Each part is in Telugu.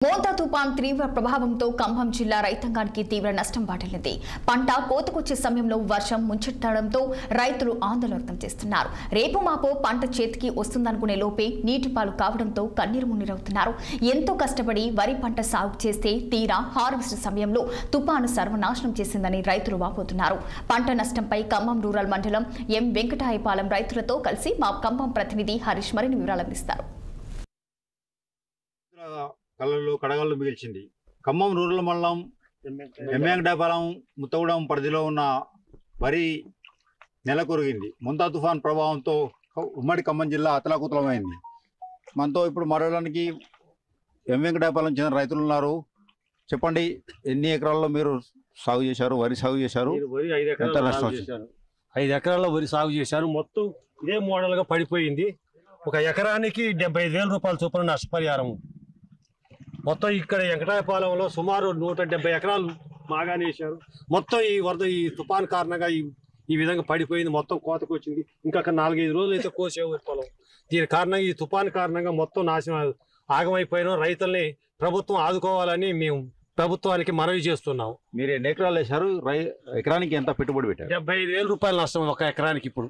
మోంతా తుఫాన్ తీవ్ర ప్రభావంతో ఖమ్మం జిల్లా రైతాంగానికి తీవ్ర నష్టం వాటిల్లింది. పంట కోతకొచ్చే సమయంలో వర్షం ముంచెత్తడంతో రైతులు ఆందోళన వ్యక్తం చేస్తున్నారు. రేపు మాపో పంట చేతికి వస్తుందనుకునే లోపే నీటిపాలు కావడంతో కన్నీరు మున్నీరవుతున్నారు. ఎంతో కష్టపడి వరి పంట సాగు చేస్తే తీరా హార్వెస్ట్ సమయంలో తుఫాను సర్వనాశనం చేసిందని రైతులు వాపోతున్నారు. పంట నష్టంపై ఖమ్మం రూరల్ మండలం ఎం వెంకటాయపాలెం రైతులతో కలిసి మా ఖమ్మం ప్రతినిధి హరీష్ మరిన్ని వివరాలు అందిస్తారు. కళ్ళల్లో కడగళ్ళు మిగిల్చింది. ఖమ్మం రూరల్ మండలం వెంకటాయపాలెం ముత్తగూడెం పరిధిలో ఉన్న వరి నెలకొరిగింది. మోంతా తుఫాన్ ప్రభావంతో ఉమ్మడి ఖమ్మం జిల్లా అతలాకుతలమైంది. మనతో ఇప్పుడు మాట్లాడడానికి వెంకటాయపాలెం చెందిన రైతులు ఉన్నారు. చెప్పండి, ఎన్ని ఎకరాల్లో మీరు సాగు చేశారు, వరి సాగు చేశారు? 5 ఎకరాల్లో వరి సాగు చేశారు. మొత్తం ఇదే మోడల్గా పడిపోయింది. ఒక ఎకరానికి 75,000 రూపాయల చొప్పున నష్టపరిహారం. మొత్తం ఇక్కడ వెంకటాయపాలెంలో సుమారు 170 ఎకరాలు మాగానే వేశారు. మొత్తం ఈ వరద ఈ తుఫాన్ కారణంగా ఈ విధంగా పడిపోయింది. మొత్తం కోతకు వచ్చింది. ఇంకా 4-5 రోజులు అయితే కోసేవారు పొలం. దీని కారణంగా ఈ తుఫాన్ కారణంగా మొత్తం నాశనం ఆగమైపోయిన రైతుల్ని ప్రభుత్వం ఆదుకోవాలని మేము ప్రభుత్వానికి మనవి చేస్తున్నాం. మీరు ఎన్ని ఎకరాలు వేశారు? ఎకరానికి ఎంత పెట్టుబడి పెట్టారు? 75,000 రూపాయలు నష్టం ఒక ఎకరానికి. ఇప్పుడు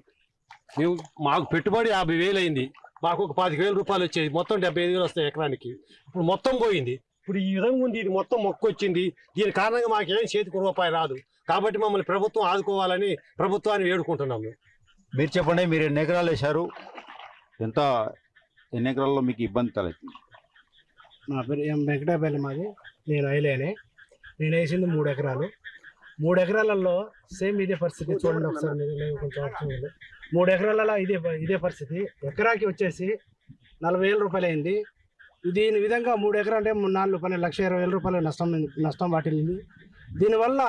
మేము మాకు పెట్టుబడి 50,000 అయింది. మాకు ఒక 25,000 రూపాయలు వచ్చేది. మొత్తం 75,000 వస్తాయి ఎకరానికి. ఇప్పుడు మొత్తం పోయింది. ఇప్పుడు ఈ విధంగా ఉంది. ఇది మొత్తం మొక్కొచ్చింది. దీని కారణంగా మాకేం చేతికి రూపాయి రాదు. కాబట్టి మమ్మల్ని ప్రభుత్వం ఆదుకోవాలని ప్రభుత్వాన్ని వేడుకుంటున్నాము. మీరు చెప్పండి, మీరు ఎన్ని ఎకరాలు వేశారు? ఎన్ని ఎకరాల్లో మీకు ఇబ్బంది తలెత్తింది? నా పేరు ఎం వెంకటాయపాలెం. మాది నేను ఐలేనే. నేను వేసింది 3 ఎకరాలు. 3 ఎకరాలలో సేమ్ ఇదే పరిస్థితి. చూడండి ఒకసారి, మీరు కొంచెం ఆప్షన్ ఉంది. 3 ఎకరాలలో ఇదే పరిస్థితి. ఎకరాకి వచ్చేసి 40,000 రూపాయలు అయింది. దీని విధంగా 3 ఎకరాలు అంటే 4 పని 1,20,000 రూపాయలు నష్టం వాటిల్లింది. దీనివల్ల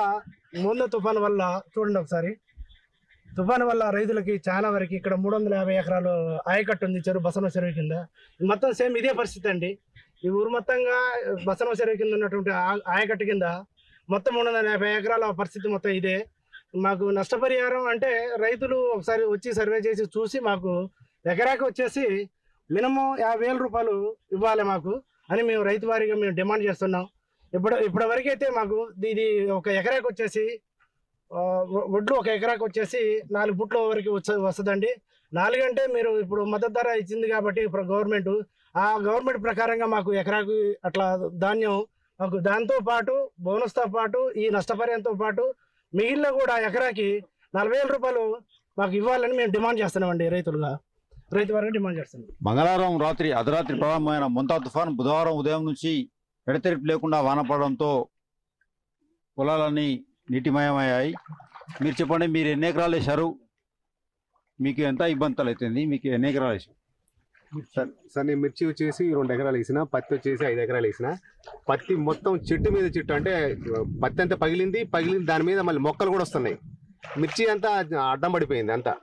మోంతా తుఫాన్ వల్ల చూడండి ఒకసారి, తుఫాను వల్ల రైతులకి చాలా వరకు ఇక్కడ 350 ఎకరాలు ఆయకట్టు ఉంది, బసవ చెరువు కింద. మొత్తం సేమ్ ఇదే పరిస్థితి అండి. ఈ ఊరు మొత్తంగా బసవ చెరువు కింద ఉన్నటువంటి ఆయకట్టు కింద మొత్తం 350 ఎకరాల పరిస్థితి మొత్తం ఇదే. మాకు నష్టపరిహారం అంటే రైతులు ఒకసారి వచ్చి సర్వే చేసి చూసి మాకు ఎకరాకి వచ్చేసి మినిమం 50,000 రూపాయలు ఇవ్వాలి మాకు అని మేము రైతు వారీగా మేము డిమాండ్ చేస్తున్నాం. ఇప్పటి వరకు అయితే మాకు ఇది ఒక ఎకరాకి వచ్చేసి వడ్లు ఒక ఎకరాకి వచ్చేసి 4 పుట్ల వరకు వస్తుందండి. 4 అంటే మీరు ఇప్పుడు మద్దతు ధర ఇచ్చింది కాబట్టి ఇప్పుడు గవర్నమెంట్ ప్రకారంగా మాకు ఎకరాకు అట్లా ధాన్యం మాకు దాంతో పాటు బోనస్తో పాటు ఈ నష్టపరిహారంతో పాటు మిగిలిన కూడా ఎకరాకి 40,000 రూపాయలు మాకు ఇవ్వాలని మేము డిమాండ్ చేస్తున్నామండి. రైతు వారికి డిమాండ్ చేస్తున్నాం. మంగళవారం అర్ధరాత్రి ప్రారంభమైన మోంతా తుఫాన్ బుధవారం ఉదయం నుంచి ఎడతెరిపి లేకుండా వాన పడడంతో పొలాలన్నీ నీటిమయమయ్యాయి. మీరు చెప్పండి, మీరు ఎన్ని ఎకరాలు వేశారు? మీకు ఎంత ఇబ్బంది తలెత్తింది? మీకు ఎన్ని ఎకరాలు వేసారు? సార్ నేను మిర్చి వచ్చేసి 2 ఎకరాలు వేసిన, పత్తి వచ్చేసి 5 ఎకరాలు వేసిన. పత్తి మొత్తం చెట్టు మీద చెట్టు అంటే పత్తి అంతా పగిలింది. దాని మీద మళ్ళీ మొక్కలు కూడా వస్తున్నాయి. మిర్చి అంతా అడ్డం పడిపోయింది. అంతా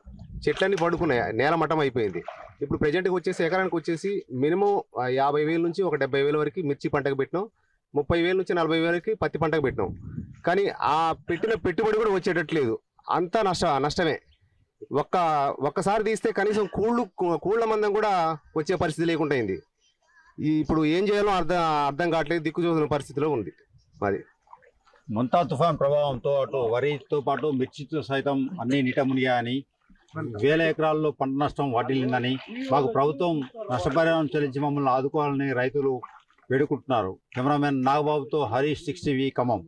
చెట్లన్నీ పడుకున్నాయి, నేల మట్టం అయిపోయింది. ఇప్పుడు ప్రజెంట్గా వచ్చేసి ఎకరానికి వచ్చేసి మినిమం 50,000 నుంచి ఒక 70,000 వరకు మిర్చి పంటకు పెట్టినాం. 30,000 నుంచి 40,000 వరకు పత్తి పంటకు పెట్టినాం. కానీ ఆ పెట్టిన పెట్టుబడి కూడా వచ్చేటట్లేదు. అంతా నష్టమే. ఒక్కసారి తీస్తే కనీసం కూళ్ళ మందం కూడా వచ్చే పరిస్థితి లేకుండా అయింది. ఇప్పుడు ఏం చేయాలో అర్థం కావట్లేదు. దిక్కుచూసిన పరిస్థితిలో ఉంది అది. మోంతా తుఫాన్ ప్రభావంతో అటు వరితో పాటు మిర్చితో సైతం అన్ని నీట మునిగాయని, 1,000 ఎకరాల్లో పంట నష్టం వాటిల్లిందని, మాకు ప్రభుత్వం నష్టపరిహారం చెల్లించి మమ్మల్ని ఆదుకోవాలని రైతులు వేడుకుంటున్నారు. కెమెరామెన్ నాగబాబుతో హరీష్, 6TV ఖమ్మం.